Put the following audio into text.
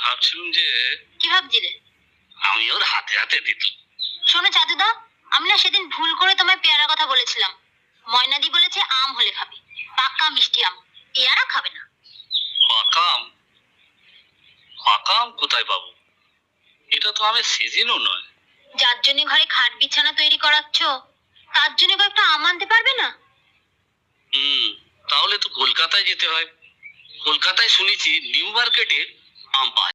ভাবছিলাম যে কি ভাবছিলে? আমি ওর হাতে হাতে দিত। শোনো চাঁদুদা, আমি না সেদিন ভুল করে তোমায় পেয়ারা কথা বলেছিলাম। ময়নাদি বলেছে আম হলে খাবে, পাকা মিষ্টি আম, পেয়ারা খাবে না। পাকা আম? পাকা আম কোথায় পাবো? এটা তো আমের সিজনও নয়। যার জন্য ঘরে খাট বিছানা তৈরি করাচ্ছ, তার জন্য কয়েকটা আম আনতে পারবে না? তাহলে তো কলকাতায় যেতে হয়। কলকাতায় শুনেছি নিউ মার্কেটে আম পায়।